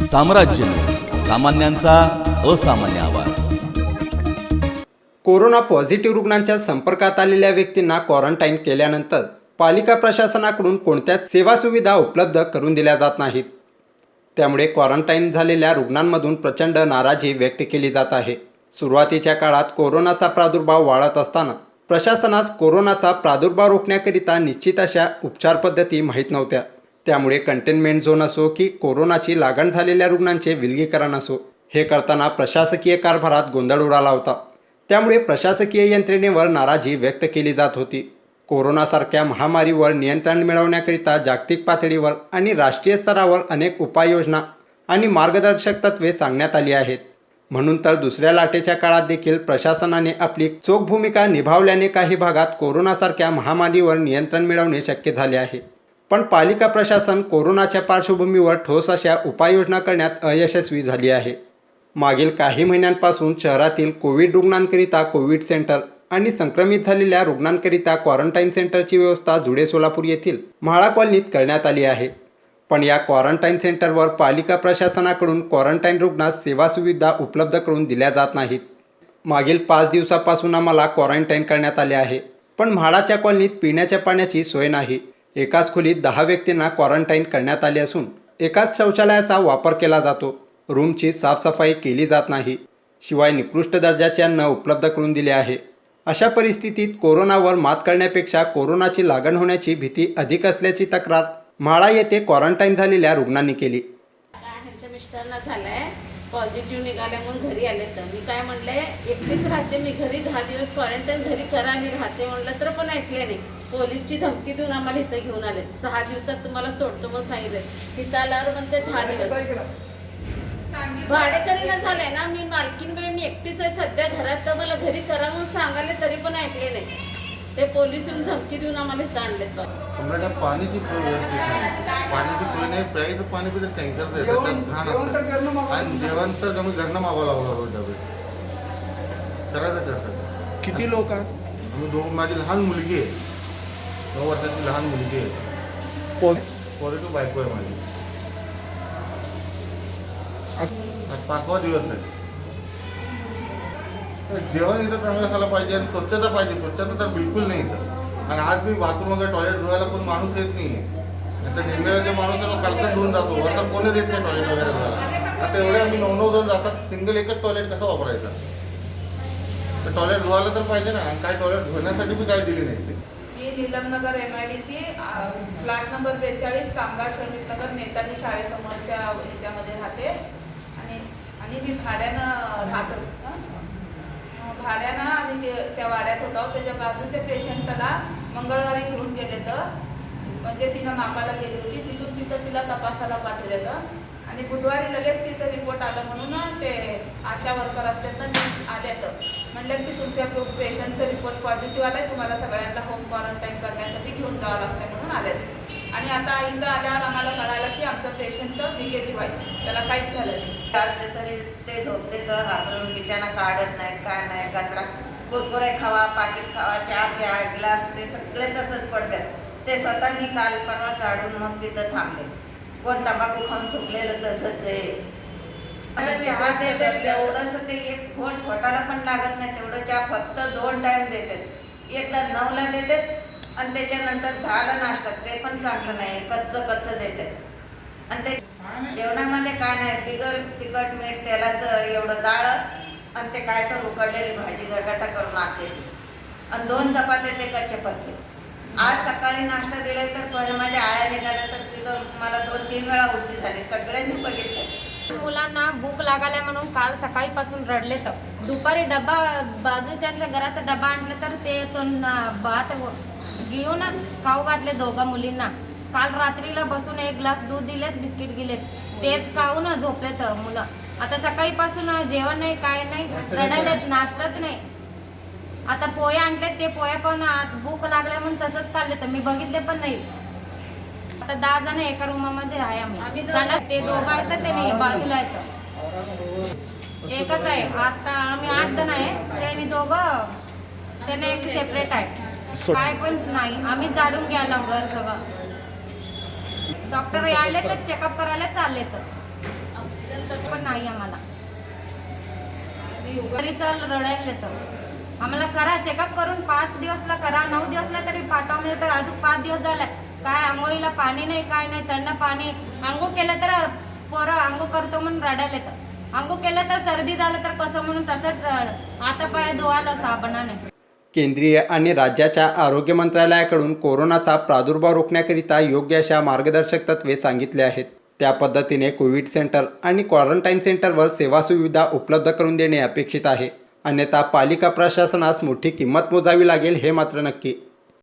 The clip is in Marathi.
साम्राज्य न्यूज, सामान्यांचा असामान्य आवाज. कोरोना पॉझिटिव्ह रुग्णांच्या संपर्कात आलेल्या व्यक्तींना क्वारंटाईन केल्यानंतर पालिका प्रशासनाकडून कोणत्याच सेवा सुविधा उपलब्ध करून दिल्या जात नाहीत. त्यामुळे क्वारंटाईन झालेल्या रुग्णांमधून प्रचंड नाराजी व्यक्त केली जात आहे. सुरुवातीच्या काळात कोरोनाचा प्रादुर्भाव वाढत असताना प्रशासनास कोरोनाचा प्रादुर्भाव रोखण्याकरिता निश्चित अशा उपचार पद्धती माहीत नव्हत्या. त्यामुळे कंटेनमेंट झोन असो की कोरोनाची लागण झालेल्या रुग्णांचे विलगीकरण असो, हे करताना प्रशासकीय कारभारात गोंधळ उडाला होता. त्यामुळे प्रशासकीय यंत्रणेवर नाराजी व्यक्त केली जात होती. कोरोनासारख्या महामारीवर नियंत्रण मिळवण्याकरिता जागतिक पातळीवर आणि राष्ट्रीय स्तरावर अनेक उपाययोजना आणि मार्गदर्शक तत्त्वे सांगण्यात आली आहेत. म्हणून तर दुसऱ्या लाटेच्या काळात देखील प्रशासनाने आपली चोख भूमिका निभावल्याने काही भागात कोरोनासारख्या महामारीवर नियंत्रण मिळवणे शक्य झाले आहे. पण पालिका प्रशासन कोरोनाच्या पार्श्वभूमीवर ठोस अशा उपाययोजना करण्यात अयशस्वी झाली आहे. मागील काही महिन्यांपासून शहरातील कोविड रुग्णांकरिता कोविड सेंटर आणि संक्रमित झालेल्या रुग्णांकरिता क्वारंटाईन सेंटरची व्यवस्था जुडे सोलापूर येथील म्हाळा कॉलनीत करण्यात आली आहे. पण या क्वारंटाईन सेंटरवर पालिका प्रशासनाकडून क्वारंटाईन रुग्णास सेवा सुविधा उपलब्ध करून दिल्या जात नाहीत. मागील 5 दिवसापासून आम्हाला क्वारंटाईन करण्यात आले आहे, पण म्हाळाच्या कॉलनीत पिण्याच्या पाण्याची सोय नाही. एकाच खोलीत 10 व्यक्तींना क्वारंटाईन करण्यात आले असून एकाच शौचालयाचा वापर केला जातो. रूमची साफसफाई केली जात नाही. शिवाय निकृष्ट दर्जाचे अन्न उपलब्ध करून दिले आहे. अशा परिस्थितीत कोरोनावर मात करण्यापेक्षा कोरोनाची लागण होण्याची भीती अधिक असल्याची तक्रार म्हाळा येथे क्वारंटाईन झालेल्या रुग्णांनी केली. ह्यांच्या मिस्टरना झालंय पॉझिटिव्ह निघाल्या म्हणून घरी आले. तर मी काय म्हणले, एकटीच राहते मी घरी, 10 दिवस क्वारंटाईन घरी करा, मी राहते म्हणलं तर पण ऐकले नाही. पोलीसची धमकी देऊन आम्हाला इथं घेऊन आले. 6 दिवसात तुम्हाला सोडतो मग सांगितलं. तिथं आल्यावर म्हणते 10 दिवस भाडेकरीला झालंय ना. मी मालकीन बाई, मी एकटीच आहे सध्या घरात, तर मला घरी करा म्हणून सांगाले तरी पण ऐकले नाही. ते पोलीस येऊन धमकी देऊन आम्हाला इथं आणलेत. समजा पाण्याची सोय व्यवस्थित नाही, पाण्याची सोय नाही, प्यायचं पाणी पण टँकर देतात, आणि जेवण तर कमी घरनं मागवावं लागलं डबे करायचं कसं. किती लोक आहेत? आम्ही दोन, माझी लहान मुलगी आहे, 9 वर्षाची लहान मुलगी आहे, पॉझिटिव्ह बायको आहे माझी. आज 5वा दिवस आहे. जेवण इथं चांगलं झालं पाहिजे आणि स्वच्छता पाहिजे. स्वच्छता तर बिलकुल नाही इथं. आणि आज मी बाथरूम वगैरे टॉयलेट धुवायला पण माणूस येत नाही आहे. तर निम्म्याला जे माणूस आहे तो कालच धुवून जातो, आता कोणच येत नाही टॉयलेट वगैरे धुवायला. आता एवढे आम्ही 9-9 जण जातात, सिंगल एकच टॉयलेट कसं वापरायचं. तर टॉयलेट धुवायला तर पाहिजे ना, आणि काय टॉयलेट धुण्यासाठी बी काय दिली नाही ते. मी नीलमनगर MIDC फ्लॅट नंबर 42 कामगार श्रमिक नगर नेताजी शाळेसमोरच्या ह्याच्यामध्ये राहते. आणि मी भाड्यानं राहतो. भाड्यानं आम्ही त्या वाड्यात होतो. त्याच्या बाजूच्या पेशंटला मंगळवारी घेऊन गेले, तर म्हणजे तिनं मापाला गेली होती, तिथं तिला तपासाला पाठवलेलं. आणि बुधवारी लगेच तिचं रिपोर्ट आलं म्हणून ते आशा वर्कर असतात ना, आले. तर म्हणलं की तुमच्या पेशंटचा रिपोर्ट पॉझिटिव्ह आला आहे, तुम्हाला सगळ्यांना होम क्वारंटाईन करण्यासाठी घेऊन जावं लागतं म्हणून आले. आणि आता इथं आल्यावर आम्हाला कळालं की आमचं पेशंट निगेटिव्ह आहे, त्याला काहीच झालं नाही. असले तरी ते झोपते तर घाबरून बिचारा काढत नाही, काय नाही. कचरा कुरकुरे खावा, पाकिट खावा, चहा प्या, ग्लास, ते सगळे तसंच पडतात. ते स्वतः मी काल परवा काढून मग तिथं थांबले. कोण तंबाखू खाऊन थुकलेलं तसंच आहे. चहा देतात एवढंसं, ते एक घोट पोटाला पण लागत नाही तेवढं चहा. फक्त 2 टाईम देतात. एकदा 9ला देतात आणि त्याच्यानंतर 10ला नाश्ता, ते पण चांगलं नाही, कच्चं देतात. आणि ते जेवणामध्ये काय नाही, बिगर तिखट मीठ तेलाचं एवढं डाळ आणि ते काय तर उकडलेली भाजी गरगटा करून आणते. आणि 2 चपात्या ते कच्चे पक्के. आज सकाळी नाश्ता दिला तर माझ्या आळ्या निघाल्या, तर तिथं मला 2-3 वेळा उलटी झाली. सगळ्यांनी बघितलं. मुलांना भूक लागायला म्हणून काल सकाळीपासून रडले. तर दुपारी डबा बाजूच्या घरात डबा आणलं, तर ते भात घेऊन खाऊ घातले 2 मुलींना. काल रात्रीला बसून 1 ग्लास दूध दिलेत, बिस्किट दिलेत, तेच खाऊन झोपलेत मुलं. आता सकाळीपासून जेवण नाही, काय नाही, रडायला नाश्ताच नाही. आता पोहे आणलेत, ते पोहे पण भूक लागले म्हणून तसंच खाल्ले, तर मी बघितले पण नाही. आता 10 जण एका रूमामध्ये आहे आम्ही. ते 2 आहेत, ते नाही बाजूला आहेत, एकच आहे. आता आम्ही 8 जण आहे, त्यांनी 2, त्याने एक सेपरेट आहे. काय पण नाही, आम्ही जाडून घ्यायला घर सगळं. डॉक्टर आले तर चेकअप करायला चालले. तर ऑक्सिजन तर पण नाही आम्हाला आणि उगा- घरी चाल रडायला येतं आम्हाला करा चेकअप करून 5 दिवसला करा 9 दिवसला तरी पाठवा म्हणजे तर अजून 5 दिवस झाले काय आंघोळीला पाणी नाही काय नाही त्यांना पाणी आंघोळ केलं तर पोरं आंघोळ करतो म्हणून रडायला येतं आंघोळ केलं तर सर्दी झालं तर कसं म्हणून तसंच आता पाय धुवायला साबणाने केंद्रीय आणि राज्याच्या आरोग्य मंत्रालयाकडून कोरोनाचा प्रादुर्भाव रोखण्याकरिता योग्य अशा मार्गदर्शक तत्त्वे सांगितले आहेत. त्या पद्धतीने कोविड सेंटर आणि क्वारंटाईन सेंटरवर सेवासुविधा उपलब्ध करून देणे अपेक्षित आहे. अन्यथा पालिका प्रशासनास मोठी किंमत मोजावी लागेल हे मात्र नक्की.